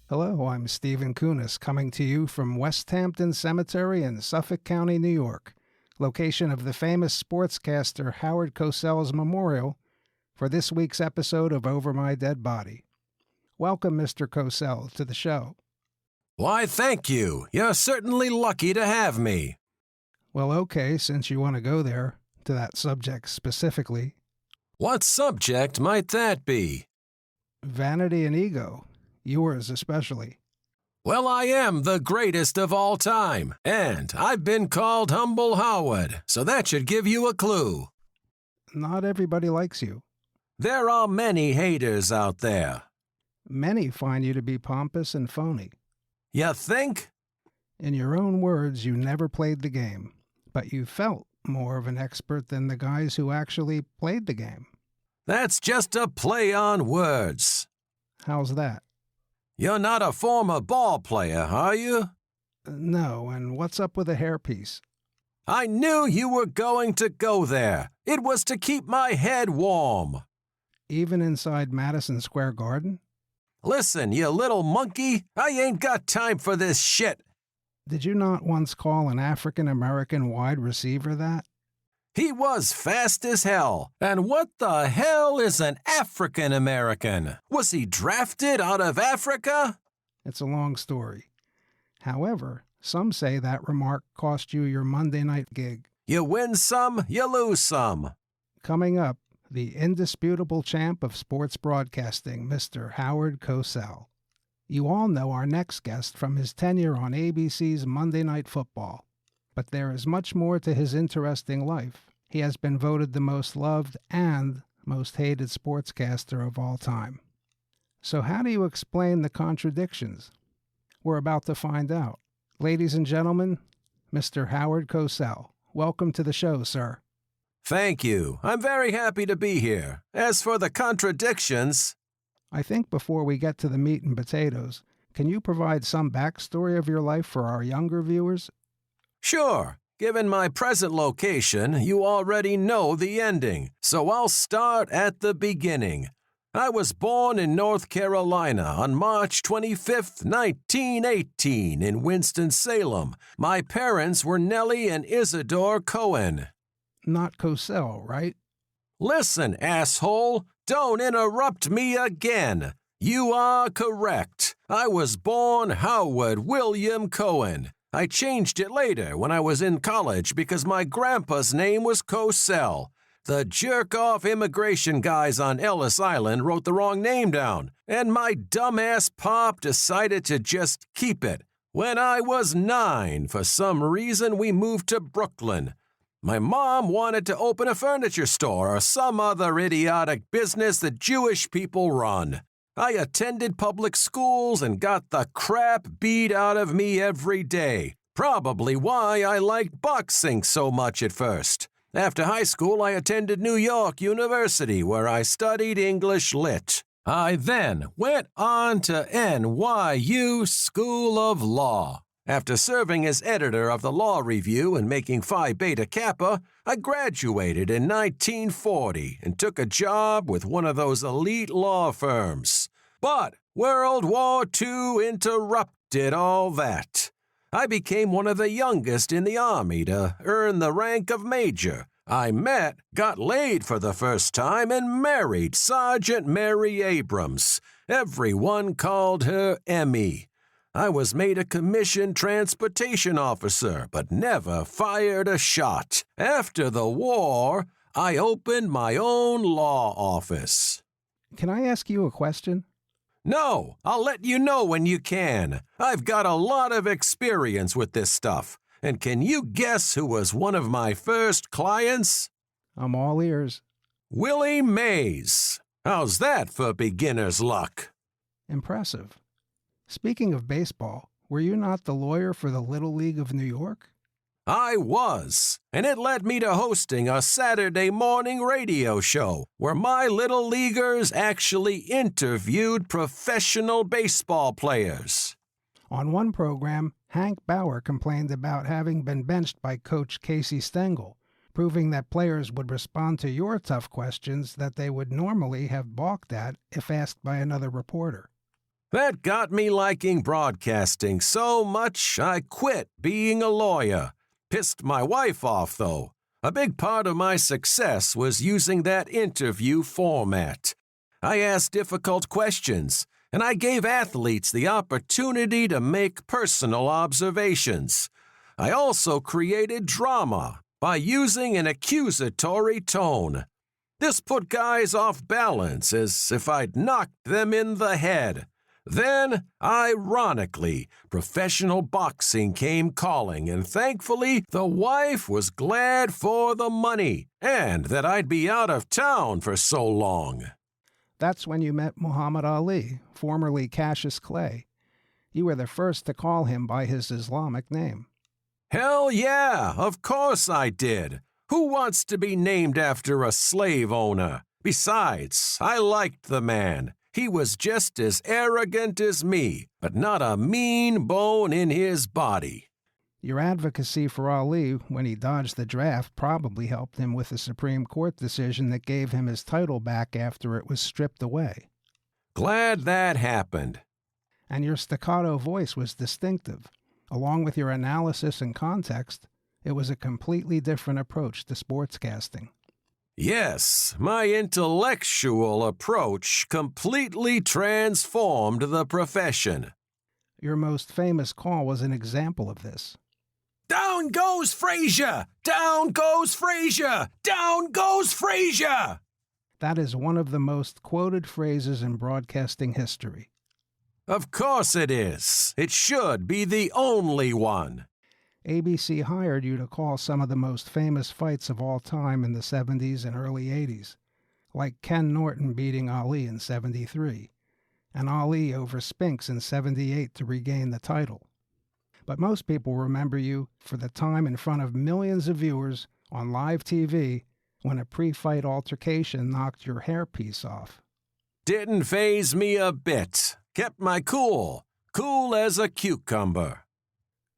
Hello, I'm Stephen Kunis, coming to you from West Hampton Cemetery in Suffolk County, New York, location of the famous sportscaster Howard Cosell's memorial for this week's episode of Over My Dead Body. Welcome, Mr. Cosell, to the show. Why, thank you. You're certainly lucky to have me. Well, okay, since you want to go there, to that subject specifically. What subject might that be? Vanity and ego. Yours especially. Well, I am the greatest of all time, and I've been called Humble Howard, so that should give you a clue. Not everybody likes you. There are many haters out there. Many find you to be pompous and phony. You think? In your own words, you never played the game, but you felt more of an expert than the guys who actually played the game. That's just a play on words. How's that? You're not a former ball player, are you? No, and what's up with a hairpiece? I knew you were going to go there. It was to keep my head warm. Even inside Madison Square Garden? Listen, you little monkey, I ain't got time for this shit. Did you not once call an African-American wide receiver that? He was fast as hell. And what the hell is an African-American? Was he drafted out of Africa? It's a long story. However, some say that remark cost you your Monday night gig. You win some, you lose some. Coming up, the indisputable champ of sports broadcasting, Mr. Howard Cosell. You all know our next guest from his tenure on ABC's Monday Night Football. But there is much more to his interesting life. He has been voted the most loved and most hated sportscaster of all time. So how do you explain the contradictions? We're about to find out. Ladies and gentlemen, Mr. Howard Cosell. Welcome to the show, sir. Thank you. I'm very happy to be here. As for the contradictions... I think before we get to the meat and potatoes, can you provide some backstory of your life for our younger viewers? Sure. Given my present location, you already know the ending, so I'll start at the beginning. I was born in North Carolina on March 25th, 1918 in Winston-Salem. My parents were Nellie and Isidore Cohen. Not Cosell, right? Listen, asshole, don't interrupt me again. You are correct. I was born Howard William Cohen. I changed it later when I was in college because my grandpa's name was Cosell. The jerk-off immigration guys on Ellis Island wrote the wrong name down, and my dumbass pop decided to just keep it. When I was 9, for some reason, we moved to Brooklyn. My mom wanted to open a furniture store or some other idiotic business that Jewish people run. I attended public schools and got the crap beat out of me every day. Probably why I liked boxing so much at first. After high school, I attended New York University, where I studied English Lit. I then went on to NYU School of Law. After serving as editor of the Law Review and making Phi Beta Kappa, I graduated in 1940 and took a job with one of those elite law firms. But World War II interrupted all that. I became one of the youngest in the Army to earn the rank of major. I met, got laid for the first time, and married Sergeant Mary Abrams. Everyone called her Emmy. I was made a commissioned transportation officer, but never fired a shot. After the war, I opened my own law office. Can I ask you a question? No, I'll let you know when you can. I've got a lot of experience with this stuff. And can you guess who was one of my first clients? I'm all ears. Willie Mays. How's that for beginner's luck? Impressive. Speaking of baseball, were you not the lawyer for the Little League of New York? I was, and it led me to hosting a Saturday morning radio show where my little leaguers actually interviewed professional baseball players. On one program, Hank Bauer complained about having been benched by Coach Casey Stengel, proving that players would respond to your tough questions that they would normally have balked at if asked by another reporter. That got me liking broadcasting so much I quit being a lawyer. Pissed my wife off, though. A big part of my success was using that interview format. I asked difficult questions, and I gave athletes the opportunity to make personal observations. I also created drama by using an accusatory tone. This put guys off balance as if I'd knocked them in the head. Then, ironically, professional boxing came calling, and thankfully, the wife was glad for the money and that I'd be out of town for so long. That's when you met Muhammed Ali, formerly Cassius Clay. You were the first to call him by his Islamic name. Hell yeah, of course I did. Who wants to be named after a slave owner? Besides, I liked the man. He was just as arrogant as me, but not a mean bone in his body. Your advocacy for Ali when he dodged the draft probably helped him with the Supreme Court decision that gave him his title back after it was stripped away. Glad that happened. And your staccato voice was distinctive. Along with your analysis and context, it was a completely different approach to sportscasting. Yes, my intellectual approach completely transformed the profession. Your most famous call was an example of this. Down goes Frazier! Down goes Frazier! Down goes Frazier! That is one of the most quoted phrases in broadcasting history. Of course it is. It should be the only one. ABC hired you to call some of the most famous fights of all time in the 70s and early 80s, like Ken Norton beating Ali in 73, and Ali over Spinks in 78 to regain the title. But most people remember you for the time in front of millions of viewers on live TV when a pre-fight altercation knocked your hairpiece off. Didn't faze me a bit. Kept my cool. Cool as a cucumber.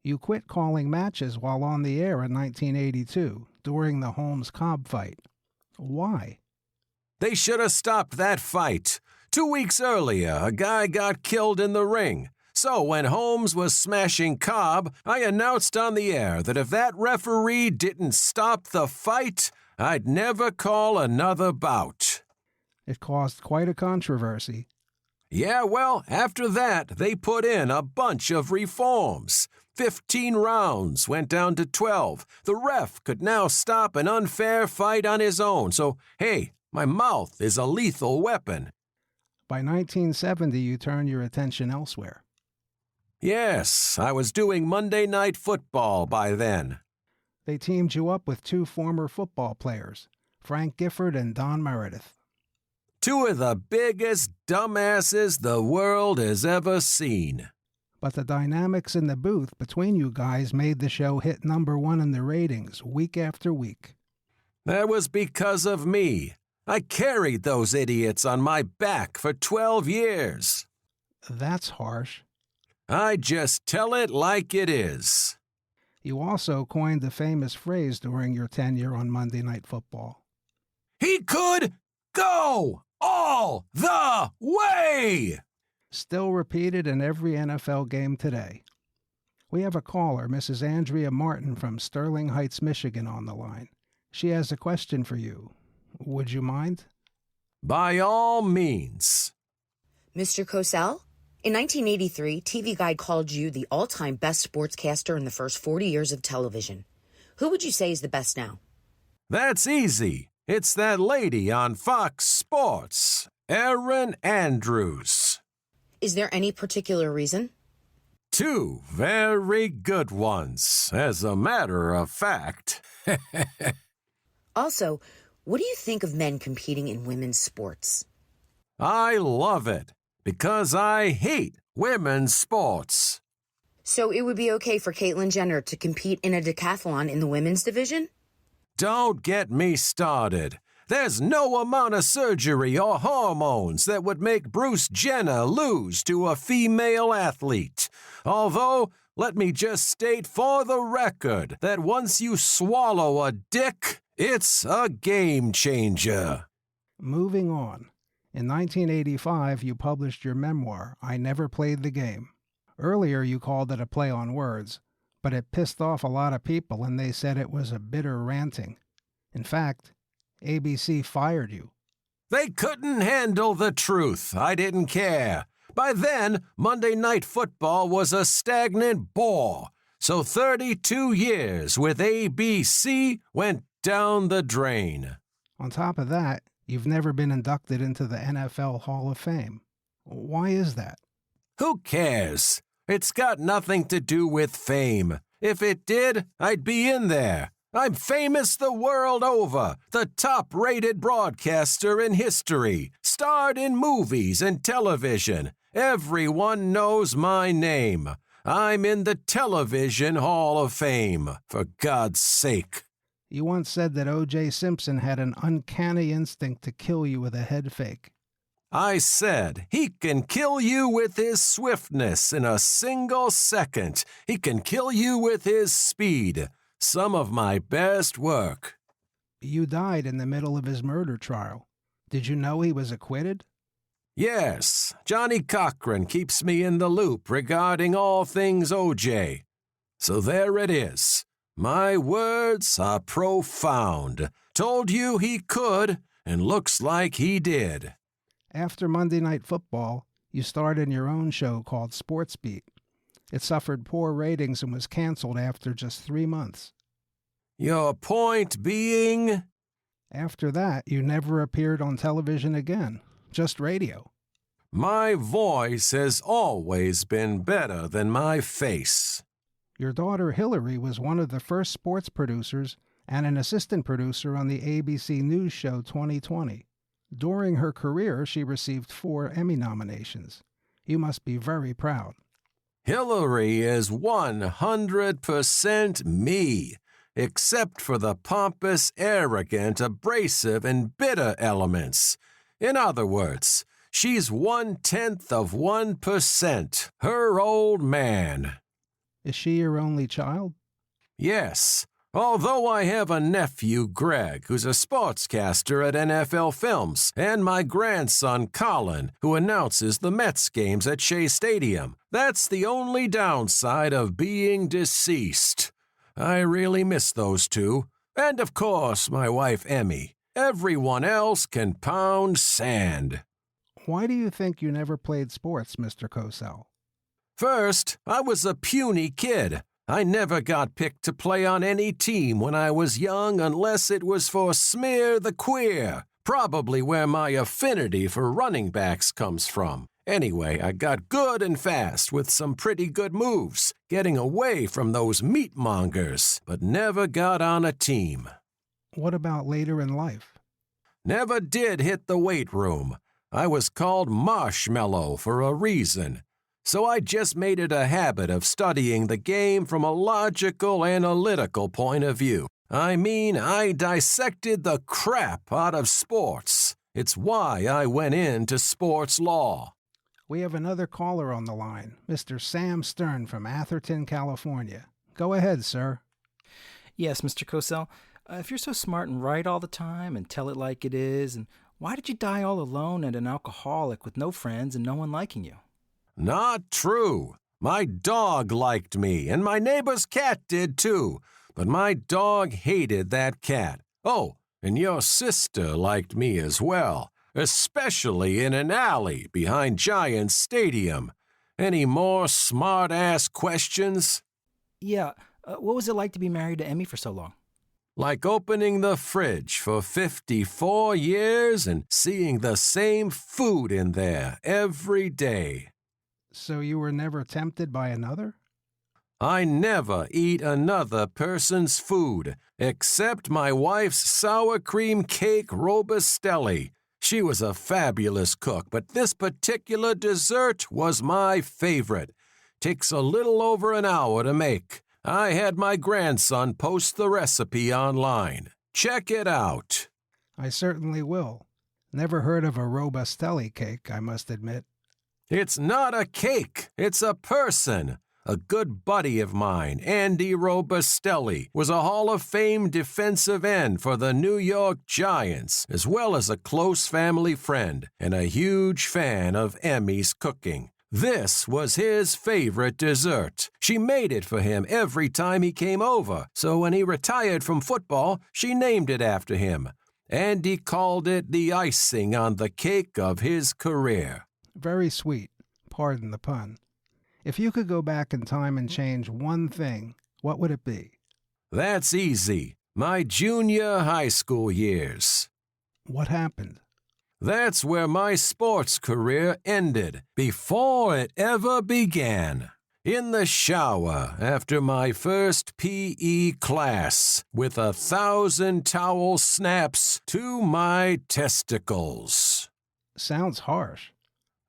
You quit calling matches while on the air in 1982 during the Holmes-Cobb fight. Why? They should have stopped that fight. 2 weeks earlier, a guy got killed in the ring. So when Holmes was smashing Cobb, I announced on the air that if that referee didn't stop the fight, I'd never call another bout. It caused quite a controversy. Yeah, well, after that, they put in a bunch of reforms. 15 rounds went down to 12. The ref could now stop an unfair fight on his own. So, hey, my mouth is a lethal weapon. By 1970, you turned your attention elsewhere. Yes, I was doing Monday Night Football by then. They teamed you up with two former football players, Frank Gifford and Don Meredith. Two of the biggest dumbasses the world has ever seen. But the dynamics in the booth between you guys made the show hit #1 in the ratings week after week. That was because of me. I carried those idiots on my back for 12 years. That's harsh. I just tell it like it is. You also coined the famous phrase during your tenure on Monday Night Football. He could go all the way! Still repeated in every NFL game today. We have a caller, Mrs. Andrea Martin from Sterling Heights, Michigan, on the line. She has a question for you. Would you mind? By all means. Mr. Cosell, in 1983, TV Guide called you the all-time best sportscaster in the first 40 years of television. Who would you say is the best now? That's easy. It's that lady on Fox Sports, Erin Andrews. Is there any particular reason? Two very good ones, as a matter of fact. Also, what do you think of men competing in women's sports? I love it because I hate women's sports. So it would be okay for Caitlyn Jenner to compete in a decathlon in the women's division? Don't get me started. There's no amount of surgery or hormones that would make Bruce Jenner lose to a female athlete. Although, let me just state for the record that once you swallow a dick, it's a game changer. Moving on. In 1985, you published your memoir, I Never Played the Game. Earlier, you called it a play on words, but it pissed off a lot of people and they said it was a bitter ranting. In fact, ABC fired you. They couldn't handle the truth. I didn't care. By then, Monday Night Football was a stagnant bore, so 32 years with ABC went down the drain. On top of that, you've never been inducted into the NFL Hall of Fame. Why is that? Who cares? It's got nothing to do with fame. If it did, I'd be in there. I'm famous the world over, the top-rated broadcaster in history, starred in movies and television. Everyone knows my name. I'm in the Television Hall of Fame, for God's sake. You once said that O.J. Simpson had an uncanny instinct to kill you with a head fake. I said, he can kill you with his swiftness in a single second. He can kill you with his speed. Some of my best work. You died in the middle of his murder trial. Did you know he was acquitted? Yes, Johnny Cochran keeps me in the loop regarding all things O.J. So there it is. My words are profound. Told you he could, and looks like he did. After Monday Night Football, you started your own show called Sports Beat. It suffered poor ratings and was canceled after just 3 months. Your point being? After that, you never appeared on television again, just radio. My voice has always been better than my face. Your daughter Hillary was one of the first sports producers and an assistant producer on the ABC News show 2020. During her career, she received 4 Emmy nominations. You must be very proud. Hillary is 100% me, except for the pompous, arrogant, abrasive, and bitter elements. In other words, she's 0.1%, her old man. Is she your only child? Yes, although I have a nephew, Greg, who's a sportscaster at NFL Films, and my grandson, Colin, who announces the Mets games at Shea Stadium. That's the only downside of being deceased. I really miss those two. And of course, my wife, Emmy. Everyone else can pound sand. Why do you think you never played sports, Mr. Cosell? First, I was a puny kid. I never got picked to play on any team when I was young unless it was for Smear the Queer, probably where my affinity for running backs comes from. Anyway, I got good and fast with some pretty good moves, getting away from those meatmongers, but never got on a team. What about later in life? Never did hit the weight room. I was called Marshmallow for a reason. So I just made it a habit of studying the game from a logical, analytical point of view. I mean, I dissected the crap out of sports. It's why I went into sports law. We have another caller on the line, Mr. Sam Stern from Atherton, California. Go ahead, sir. Yes, Mr. Cosell. If you're so smart and right all the time and tell it like it is, and why did you die all alone and an alcoholic with no friends and no one liking you? Not true. My dog liked me, and my neighbor's cat did too. But my dog hated that cat. Oh, and your sister liked me as well, especially in an alley behind Giants Stadium. Any more smart-ass questions? Yeah, what was it like to be married to Emmy for so long? Like opening the fridge for 54 years and seeing the same food in there every day. So you were never tempted by another? I never eat another person's food, except my wife's sour cream cake robustelli. She was a fabulous cook, but this particular dessert was my favorite. Takes a little over an hour to make. I had my grandson post the recipe online. Check it out. I certainly will. Never heard of a robustelli cake, I must admit. It's not a cake, it's a person. A good buddy of mine, Andy Robustelli, was a Hall of Fame defensive end for the New York Giants, as well as a close family friend and a huge fan of Emmy's cooking. This was his favorite dessert. She made it for him every time he came over, so when he retired from football, she named it after him. Andy called it the icing on the cake of his career. Very sweet. Pardon the pun. If you could go back in time and change one thing, what would it be? That's easy. My junior high school years. What happened? That's where my sports career ended, before it ever began. In the shower after my first PE class, with 1,000 towel snaps to my testicles. Sounds harsh.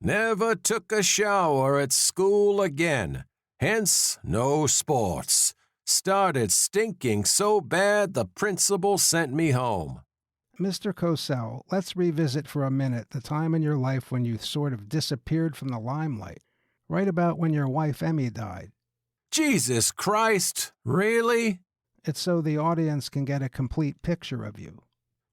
Never took a shower at school again. Hence, no sports. Started stinking so bad the principal sent me home. Mr. Cosell, let's revisit for a minute the time in your life when you sort of disappeared from the limelight, right about when your wife Emmy died. Jesus Christ, really? It's so the audience can get a complete picture of you.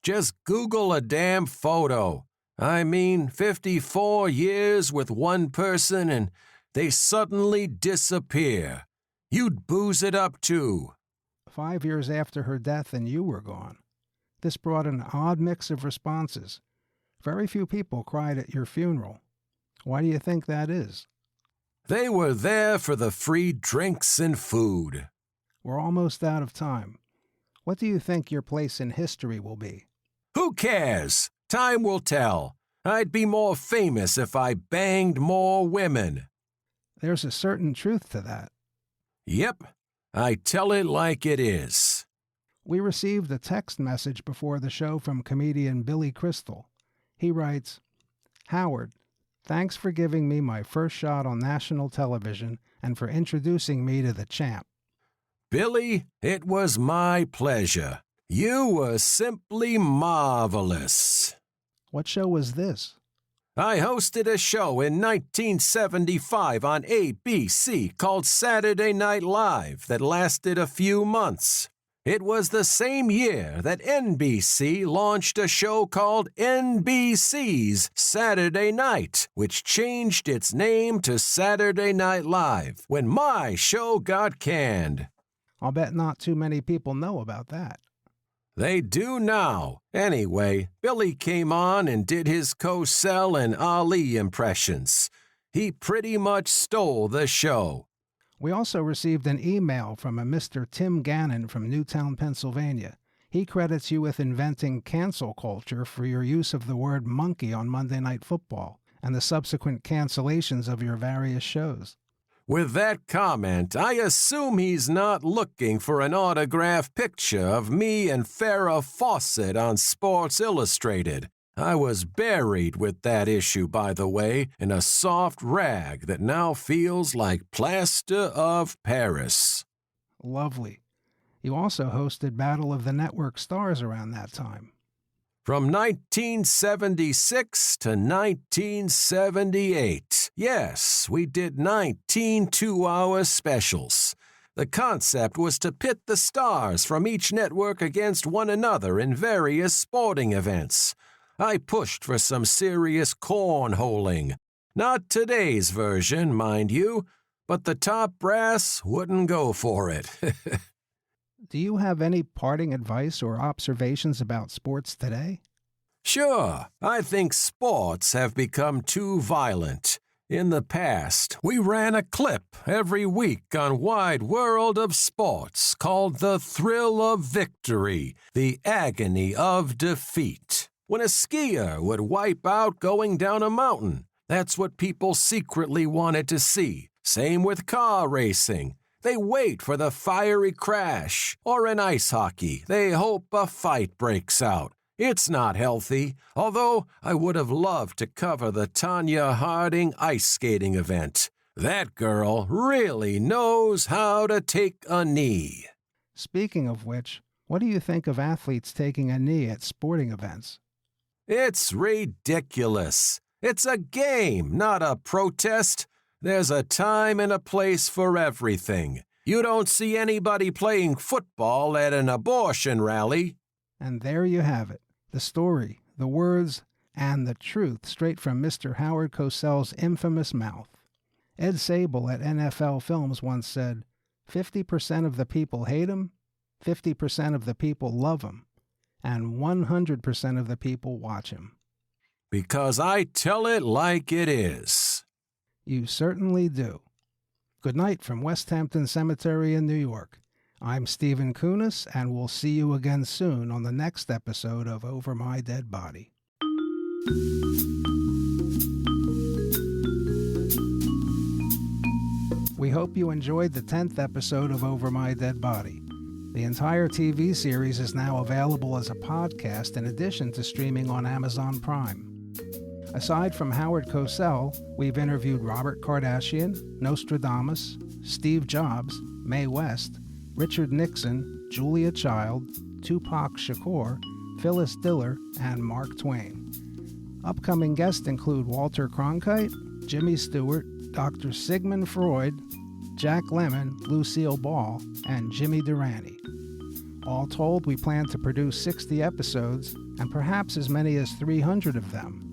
Just Google a damn photo. I mean, 54 years with one person and they suddenly disappear. You'd booze it up too. 5 years after her death and you were gone. This brought an odd mix of responses. Very few people cried at your funeral. Why do you think that is? They were there for the free drinks and food. We're almost out of time. What do you think your place in history will be? Who cares? Time will tell. I'd be more famous if I banged more women. There's a certain truth to that. Yep, I tell it like it is. We received a text message before the show from comedian Billy Crystal. He writes, Howard, thanks for giving me my first shot on national television and for introducing me to the champ. Billy, it was my pleasure. You were simply marvelous. What show was this? I hosted a show in 1975 on ABC called Saturday Night Live that lasted a few months. It was the same year that NBC launched a show called NBC's Saturday Night, which changed its name to Saturday Night Live when my show got canned. I'll bet not too many people know about that. They do now. Anyway, Billy came on and did his Cosell and Ali impressions. He pretty much stole the show. We also received an email from a Mr. Tim Gannon from Newtown, Pennsylvania. He credits you with inventing cancel culture for your use of the word monkey on Monday Night Football and the subsequent cancellations of your various shows. With that comment, I assume he's not looking for an autographed picture of me and Farrah Fawcett on Sports Illustrated. I was buried with that issue, by the way, in a soft rag that now feels like plaster of Paris. Lovely. You also hosted Battle of the Network Stars around that time. From 1976 to 1978. Yes, we did 19 two-hour specials. The concept was to pit the stars from each network against one another in various sporting events. I pushed for some serious cornholing. Not today's version, mind you, but the top brass wouldn't go for it. Do you have any parting advice or observations about sports today? Sure, I think sports have become too violent. In the past, we ran a clip every week on Wide World of Sports called The Thrill of Victory, the Agony of Defeat. When a skier would wipe out going down a mountain, that's what people secretly wanted to see. Same with car racing. They wait for the fiery crash. Or in ice hockey, they hope a fight breaks out. It's not healthy, although I would have loved to cover the Tanya Harding ice skating event. That girl really knows how to take a knee. Speaking of which, what do you think of athletes taking a knee at sporting events? It's ridiculous. It's a game, not a protest. There's a time and a place for everything. You don't see anybody playing football at an abortion rally. And there you have it, the story, the words, and the truth straight from Mr. Howard Cosell's infamous mouth. Ed Sable at NFL Films once said, 50% of the people hate him, 50% of the people love him, and 100% of the people watch him. Because I tell it like it is. You certainly do. Good night from West Hampton Cemetery in New York. I'm Stephen Kunis, and we'll see you again soon on the next episode of Over My Dead Body. We hope you enjoyed the 10th episode of Over My Dead Body. The entire TV series is now available as a podcast in addition to streaming on Amazon Prime. Aside from Howard Cosell, we've interviewed Robert Kardashian, Nostradamus, Steve Jobs, Mae West, Richard Nixon, Julia Child, Tupac Shakur, Phyllis Diller, and Mark Twain. Upcoming guests include Walter Cronkite, Jimmy Stewart, Dr. Sigmund Freud, Jack Lemmon, Lucille Ball, and Jimmy Durante. All told, we plan to produce 60 episodes, and perhaps as many as 300 of them.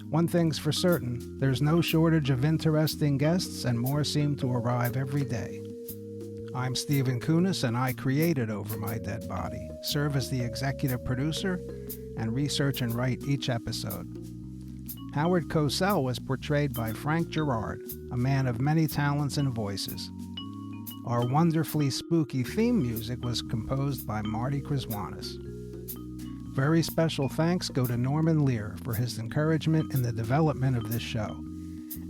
One thing's for certain, there's no shortage of interesting guests, and more seem to arrive every day. I'm Stephen Kunis, and I created Over My Dead Body, serve as the executive producer, and research and write each episode. Howard Cosell was portrayed by Frank Gerard, a man of many talents and voices. Our wonderfully spooky theme music was composed by Marty Kriswanis. Very special thanks go to Norman Lear for his encouragement in the development of this show,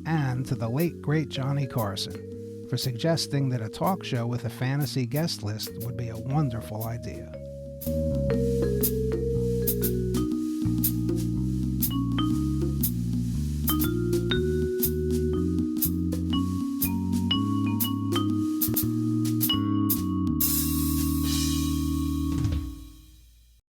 and to the late great Johnny Carson for suggesting that a talk show with a fantasy guest list would be a wonderful idea.